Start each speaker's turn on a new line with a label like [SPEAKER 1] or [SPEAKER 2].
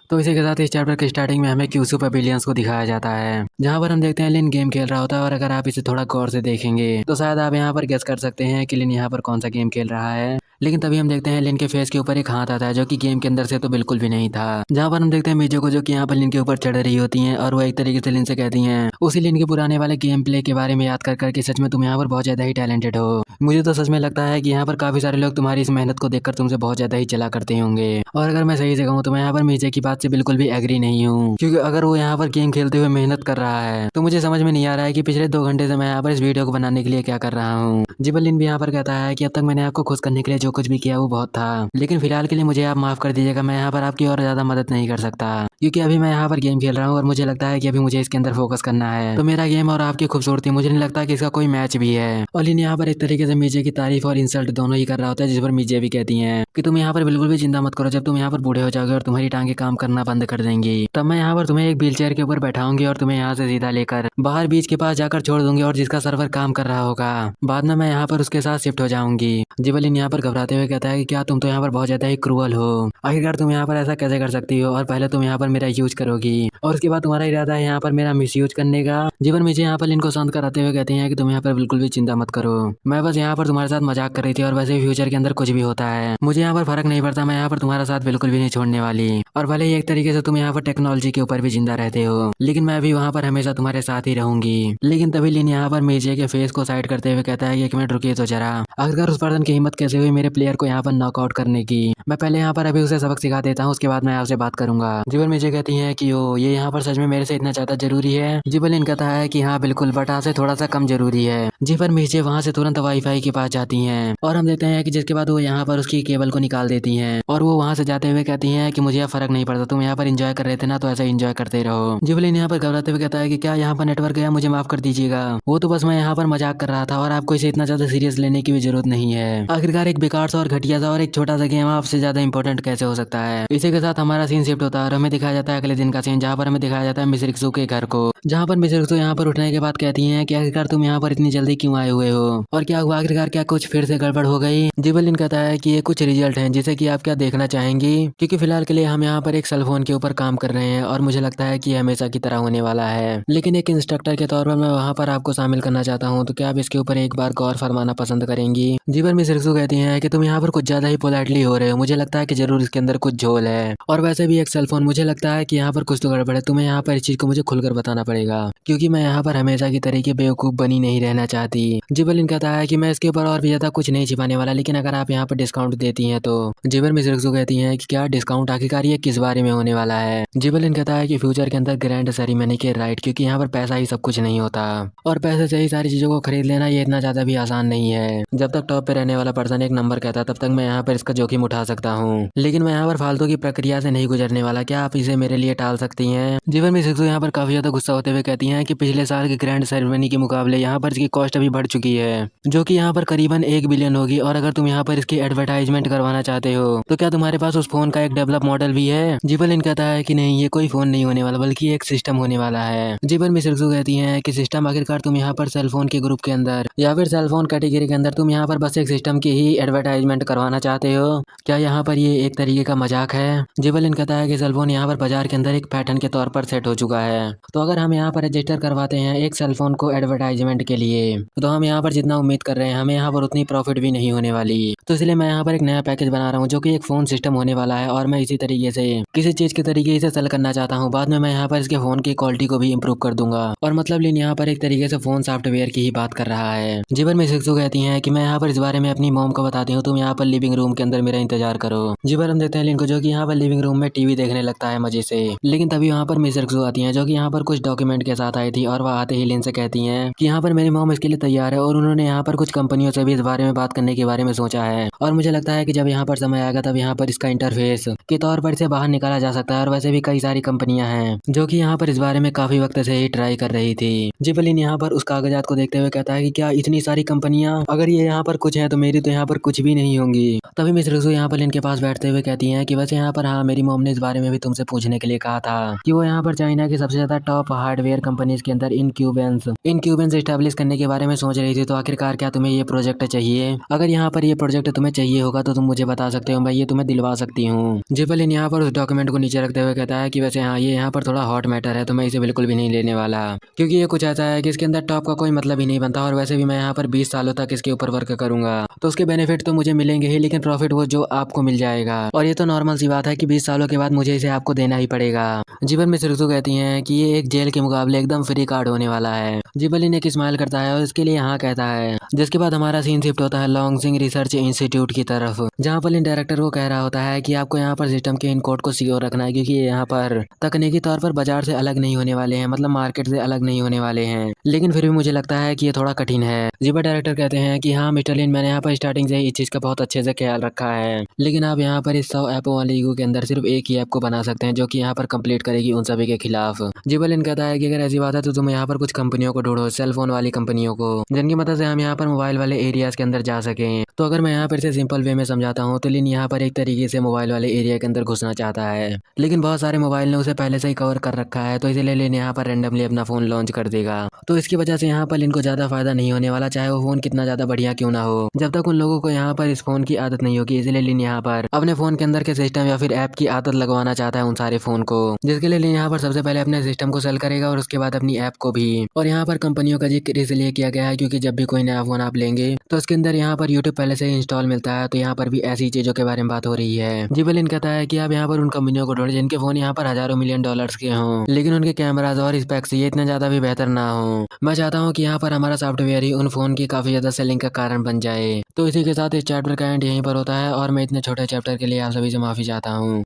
[SPEAKER 1] तो इसी के साथ इस चैप्टर के स्टार्टिंग में हमें क्यूसू पेविलियंस को दिखाया जाता है, जहाँ पर हम देखते हैं लिन गेम खेल रहा होता है। और अगर आप इसे थोड़ा गौर से देखेंगे तो शायद आप यहाँ पर गेस कर सकते हैं कि लिन यहाँ पर कौन सा गेम खेल रहा है। लेकिन तभी हम देखते हैं लिन के फेस के ऊपर एक हाथ आता है, जो कि गेम के अंदर से तो बिल्कुल भी नहीं था। जहाँ पर हम देखते हैं मीजो को, जो कि यहाँ पर लिन के ऊपर चढ़ रही होती हैं, और वो एक तरीके से लिन से कहती हैं उसी लिन के पुराने वाले गेम प्ले के बारे में याद कर करके सच में तुम यहाँ पर बहुत ज्यादा ही टैलेंटेड हो। मुझे तो सच में लगता है कि यहाँ पर काफी सारे लोग तुम्हारी इस मेहनत को देखकर तुमसे बहुत ज्यादा ही चला करते होंगे। और अगर मैं सही से कहूँ तो मैं यहाँ पर मीजे की बात से बिल्कुल भी एग्री नहीं हूँ, क्योंकि अगर वो यहाँ पर गेम खेलते हुए मेहनत कर रहा है तो मुझे समझ में नहीं आ रहा है कि पिछले 2 घंटे से मैं यहाँ पर इस वीडियो को बनाने के लिए क्या कर रहा हूँ। जिबलिन भी यहाँ पर कहता है कि अब तक मैंने आपको खुश करने के लिए जो कुछ भी किया वो बहुत था, लेकिन फिलहाल के लिए मुझे आप माफ कर दीजिएगा। मैं यहाँ पर आपकी और ज्यादा मदद नहीं कर सकता, क्योंकि अभी मैं यहाँ पर गेम खेल रहा हूँ और मुझे लगता है कि अभी मुझे इसके अंदर फोकस करना है। तो मेरा गेम और आपकी खूबसूरती, मुझे नहीं लगता कि इसका कोई मैच भी है। और लिन यहाँ पर एक तरीके से मीजे की तारीफ और इंसल्ट दोनों ही कर रहा होता है, जिस पर मीजे भी कहती है कि तुम यहाँ पर बिल्कुल भी चिंता मत करो। जब तुम यहाँ पर बूढ़े हो जाओगे और तुम्हारी टांगे काम करना बंद कर देंगी, तब मैं यहाँ पर तुम्हें एक व्हील चेयर के ऊपर बैठाऊंगी और तुम्हें यहाँ से सीधा लेकर बाहर बीच के पास जाकर छोड़ दूंगी, और जिसका सर्वर काम कर रहा होगा बाद में मैं यहाँ पर उसके साथ शिफ्ट हो जाऊंगी। जिबलिन यहाँ पर घबराते हुए कहता है कि क्या तुम तो यहाँ पर बहुत ज्यादा ही क्रूअल हो। आखिरकार तुम यहाँ पर ऐसा कैसे कर सकती हो, और पहले तुम यहाँ पर मेरा यूज करोगी और उसके बाद तुम्हारा इरादा है यहाँ पर मेरा मिस यूज करने का। जीवन मुझे यहाँ पर इनको शांत कराते हुए कहते हैं कि तुम यहाँ पर बिल्कुल भी चिंता मत करो, मैं बस यहाँ पर तुम्हारे साथ मजाक कर रही थी, और वैसे भी फ्यूचर के अंदर कुछ भी होता है मुझे यहाँ पर फर्क नहीं पड़ता। मैं यहाँ पर तुम्हारा साथ बिल्कुल भी नहीं छोड़ने वाली, और भले ही एक तरीके से तुम यहाँ पर टेक्नोलॉजी के ऊपर भी जिंदा रहते हो, लेकिन मैं भी वहाँ पर हमेशा तुम्हारे साथ ही रहूंगी। लेकिन तभी लिन यहाँ पर मेजे के फेस को साइड करते हुए कहता है कि 1 मिनट रुकिए तो जरा, आखिरकार उस पर्सन की हिम्मत कैसे हुई मेरे प्लेयर को यहाँ पर नॉकआउट करने की। मैं पहले यहाँ पर अभी उसे सबक सिखा देता हूँ, उसके बाद मैं आपसे बात करूंगा। जीवन मुझे कहती है कि ओ ये यहाँ पर सच में मेरे से इतना ज्यादा जरूरी है। जीवन कहता है कि हाँ बिल्कुल, बट आपसे थोड़ा सा कम जरूरी है। जी पर मीजे वहाँ से तुरंत वाईफाई के पास जाती हैं, और हम देखते हैं कि जिसके बाद वो यहाँ पर उसकी केबल को निकाल देती हैं, और वो वहाँ से जाते हुए कहती हैं कि मुझे अब फर्क नहीं पड़ता, तुम यहाँ पर एंजॉय कर रहे थे ना, तो ऐसा एंजॉय करते रहो। जिबलिन यहाँ पर घबराते हुए कहता है कि क्या यहाँ पर नेटवर्क गया, मुझे माफ कर दीजिएगा, वो तो बस मैं यहाँ पर मजाक कर रहा था, और आपको इसे इतना ज्यादा सीरियस लेने की भी जरूरत नहीं है। आखिरकार एक बेकार सा और घटिया सा और एक छोटा सा गेम आपसे ज्यादा इंपॉर्टेंट कैसे हो सकता है। इसी के साथ हमारा सीन शिफ्ट होता है और हमें दिखाया जाता है अगले दिन का सीन, जहाँ पर हमें दिखाया जाता है मिस रिक्सू के घर को, जहाँ पर मिस रिक्सू यहाँ पर उठने के बाद कहती हैं कि आखिरकार तुम यहाँ पर इतनी जल्दी क्यों आए हुए हो, और क्या हुआ आखिरकार, क्या कुछ फिर से गड़बड़ हो गई। जिबलिन कहता है कि ये कुछ रिजल्ट हैं जिसे कि आप क्या देखना चाहेंगी, क्योंकि फिलहाल के लिए हम यहाँ पर एक सेलफोन के ऊपर काम कर रहे हैं, और मुझे लगता है कि ये हमेशा की तरह होने वाला है। लेकिन एक इंस्ट्रक्टर के तौर पर मैं वहाँ पर आपको शामिल करना चाहता हूँ, तो क्या आप इसके ऊपर एक बार गौर फरमाना पसंद करेंगी। जीवन मिस रिक्सू कहती हैं कि तुम यहाँ पर कुछ ज्यादा ही पोलाइटली हो रहे हो, मुझे लगता है कि जरूर इसके अंदर कुछ झोल है, और वैसे भी एक सेलफोन, मुझे लगता है कि यहाँ पर कुछ तो गड़बड़ है। तुम्हें यहाँ पर इस चीज को मुझे खुलकर बताना पड़ेगा, क्योंकि मैं यहाँ पर हमेशा की तरीके बेवकूफ बनी नहीं रहना चाहती। जिबलिन कहता है कि मैं इसके ऊपर और भी ज्यादा कुछ नहीं छिपाने वाला, लेकिन अगर आप यहाँ पर डिस्काउंट देती हैं तो। जिबल मिस रिक्सू कहती हैं कि क्या डिस्काउंट, आखिरकार ये किस बारे में होने वाला है। जिबलिन कहता है कि फ्यूचर के अंदर ग्रैंड सेरेमनी के राइट, क्योंकि यहाँ पर पैसा ही सब कुछ नहीं होता, और पैसे से ही सारी चीजों को खरीद लेना ये इतना ज्यादा भी आसान नहीं है। जब तक टॉप पे रहने वाला पर्सन एक नंबर कहता है तब तक मैं यहाँ पर इसका जोखिम उठा सकता हूँ, लेकिन मैं यहाँ पर फालतू की प्रक्रिया से नहीं गुजरने वाला। क्या आप इसे मेरे लिए टाल सकती हैं। जीवन मिस रिक्सू यहाँ पर काफी ज्यादा गुस्सा होते हुए कहती हैं कि पिछले साल की ग्रैंड सेरेमनी के मुकाबले यहाँ पर इसकी कॉस्ट अभी बढ़ चुकी है, जो कि यहाँ पर करीबन 1 बिलियन होगी, और अगर तुम यहाँ पर इसकी एडवर्टाइजमेंट करवाना चाहते हो तो क्या तुम्हारे पास उस फोन का एक डेवलप मॉडल भी है। जिबलिन कहता है कि नहीं, ये कोई फोन नहीं होने वाला, बल्कि एक सिस्टम होने वाला है। जिबल मिस रिक्सू कहती हैं कि सिस्टम, आखिरकार तुम यहाँ पर सेलफोन के ग्रुप के अंदर या फिर सेलफोन कैटेगरी के अंदर तुम यहाँ पर बस एक सिस्टम की ही एडवर्टाइजमेंट करवाना चाहते हो। क्या यहाँ पर ये एक तरीके का मजाक है। जिबलिन कहता है कि सेलफोन यहाँ पर बाजार के अंदर एक पैटर्न के तौर पर सेट हो चुका है, तो अगर हम यहाँ पर रजिस्टर करवाते हैं एक सेलफोन को एडवर्टाइजमेंट के लिए, तो हम यहाँ पर जितना उम्मीद कर रहे हैं हमें यहाँ पर उतनी प्रॉफिट भी नहीं होने वाली। तो इसलिए मैं यहाँ पर एक नया पैकेज बना रहा हूँ, जो कि एक फोन सिस्टम होने वाला है, और मैं इसी तरीके से किसी चीज के तरीके से सेल करना चाहता हूँ। बाद में मैं यहाँ पर इसके फोन की क्वालिटी को भी इम्प्रूव कर दूंगा, और मतलब लिन यहाँ पर एक तरीके से फोन सॉफ्टवेयर की ही बात कर रहा है। जीवन में सिक्सू कहती है कि मैं यहाँ पर इस बारे में अपनी मॉम को बताती हूँ, तुम यहाँ पर लिविंग रूम के अंदर मेरा इंतजार करो। जीवन हम देते हैं लिन को, जो कि यहाँ पर लिविंग रूम में टीवी देखने लगता है मजे से। लेकिन तभी वहाँ पर मिस रिक्सू आती है, जो कि यहाँ पर कुछ डॉक्यूमेंट के साथ आई थी, और वह आते ही लिन से कहती है कि यहाँ पर मेरी मॉम इसके लिए तैयार है, और उन्होंने यहाँ पर कुछ कंपनियों से भी इस बारे में बात करने के बारे में सोचा है, और मुझे लगता है कि जब यहाँ पर समय आएगा तब यहाँ पर इसका इंटरफेस के तौर पर इसे बाहर निकाला जा सकता है। और वैसे भी कई सारी कंपनियां हैं जो कि यहाँ पर इस बारे में काफी वक्त से ही ट्राई कर रही थी। जिबलिन यहाँ पर उस कागजात को देखते हुए कहता है कि क्या इतनी सारी कंपनियां, अगर ये यहाँ पर कुछ है तो मेरी तो यहाँ पर कुछ भी नहीं होंगी। तभी मिस रिक्सू यहाँ पर इनके पास बैठते हुए कहती हैं कि वैसे यहाँ पर हाँ, मेरी मॉम ने इस बारे में भी तुमसे पूछने के लिए कहा था कि वो यहाँ पर चाइना की सबसे ज्यादा टॉप हार्डवेयर कंपनीज के अंदर इनक्यूबेंस एस्टेब्लिश करने के बारे में सोच रही थी। तो आखिरकार क्या तुम्हें ये प्रोजेक्ट चाहिए? अगर यहाँ पर ये प्रोजेक्ट तुम्हें चाहिए होगा तो तुम मुझे बता सकते हो, मैं ये तुम्हें दिलवा सकती हूँ। जिबलिन यहाँ पर उस डॉक्यूमेंट को नीचे रखते हुए कहता है कि वैसे हाँ, ये यहाँ पर थोड़ा हॉट मैटर है तो मैं इसे बिल्कुल भी नहीं लेने वाला, क्योंकि ये कुछ ऐसा है कि इसके अंदर टॉप का कोई मतलब ही नहीं बनता। और वैसे भी मैं यहाँ पर 20 सालों तक इसके ऊपर वर्क करूंगा तो उसके बेनिफिट तो मुझे मिलेंगे ही, लेकिन प्रॉफिट वो जो आपको मिल जाएगा। और ये तो नॉर्मल सी बात है कि 20 सालों के बाद मुझे इसे आपको देना ही पड़ेगा। जीवन में सिरसू कहती हैं कि ये एक जेल के मुकाबले एकदम फ्री कार्ड होने वाला है। जिबलिन एक स्माइल करता है और इसके लिए हाँ कहता है, जिसके बाद हमारा सीन शिफ्ट होता है लॉन्गसिंग रिसर्च इंस्टीट्यूट की तरफ, जहाँ पर इन डायरेक्टर को कह रहा होता है कि आपको यहाँ पर सिस्टम के इन कोड को सिक्योर रखना है, क्योंकि ये यहाँ पर तकनीकी तौर पर बाजार से अलग नहीं होने वाले हैं, मतलब मार्केट से अलग नहीं होने वाले हैं, लेकिन फिर भी मुझे लगता है कि ये थोड़ा कठिन है। जीबा डायरेक्टर कहते हैं कि हाँ मिस्टर लिन, मैंने यहाँ पर स्टार्टिंग से ही इस चीज का बहुत अच्छे से ख्याल रखा है, लेकिन आप यहाँ पर इस 100 ऐपों वाली ईगो के अंदर सिर्फ एक ही ऐप को बना सकते हैं जो कि यहाँ पर कंप्लीट करेगी उन सभी के खिलाफ। जीबा लिन कहता है कि अगर ऐसी बात है तो तुम यहाँ पर कुछ कंपनियों को ढूंढो, सेलफोन वाली कंपनियों को, जिनकी मदद से हम यहाँ पर मोबाइल वाले एरियाज के अंदर जा सकें। तो अगर मैं यहाँ पर इसे सिंपल वे में समझाता हूँ तो लिन यहाँ पर एक तरीके से मोबाइल वाले एरिया के अंदर घुसना चाहता है, लेकिन बहुत सारे मोबाइल ने उसे पहले से ही कवर कर रखा है, तो इसलिए लिन यहाँ पर रैंडमली अपना फोन लॉन्च कर देगा। तो इसकी वजह से यहाँ पर लिन को ज्यादा फायदा नहीं होने वाला, चाहे वो फोन कितना ज्यादा बढ़िया क्यों ना हो, जब तक उन लोगों को यहाँ पर इस फोन की आदत नहीं होगी। इसलिए लिन यहाँ पर अपने फोन के अंदर के सिस्टम या फिर ऐप की आदत लगवाना चाहता है उन सारे फोन को, जिसके लिए लिन यहाँ पर सबसे पहले अपने सिस्टम को सेल करेगा और उसके बाद अपनी ऐप को भी। और यहाँ पर कंपनियों का जिक्र इसलिए किया गया है क्योंकि जब भी कोई नया फोन आप लेंगे तो उसके अंदर यहाँ पर यूट्यूब पहले से इंस्टॉल मिलता है, तो यहाँ पर भी ऐसी चीजों के बारे में बात हो रही है। जिबलिन कहता है कि आप यहाँ पर उन कंपनियों को ढूंढे जिनके फोन यहाँ पर हजारों मिलियन डॉलर्स के हों, लेकिन उनके कैमराज और स्पेक्स ये इतने ज्यादा भी बेहतर ना हो। मैं चाहता हूँ कि यहाँ पर हमारा सॉफ्टवेयर ही उन फोन की काफी ज्यादा सेलिंग का कारण बन जाए। तो इसी के साथ इस चैप्टर का एंड यहीं पर होता है और मैं इतने छोटे चैप्टर के लिए आप सभी से माफी चाहता हूँ।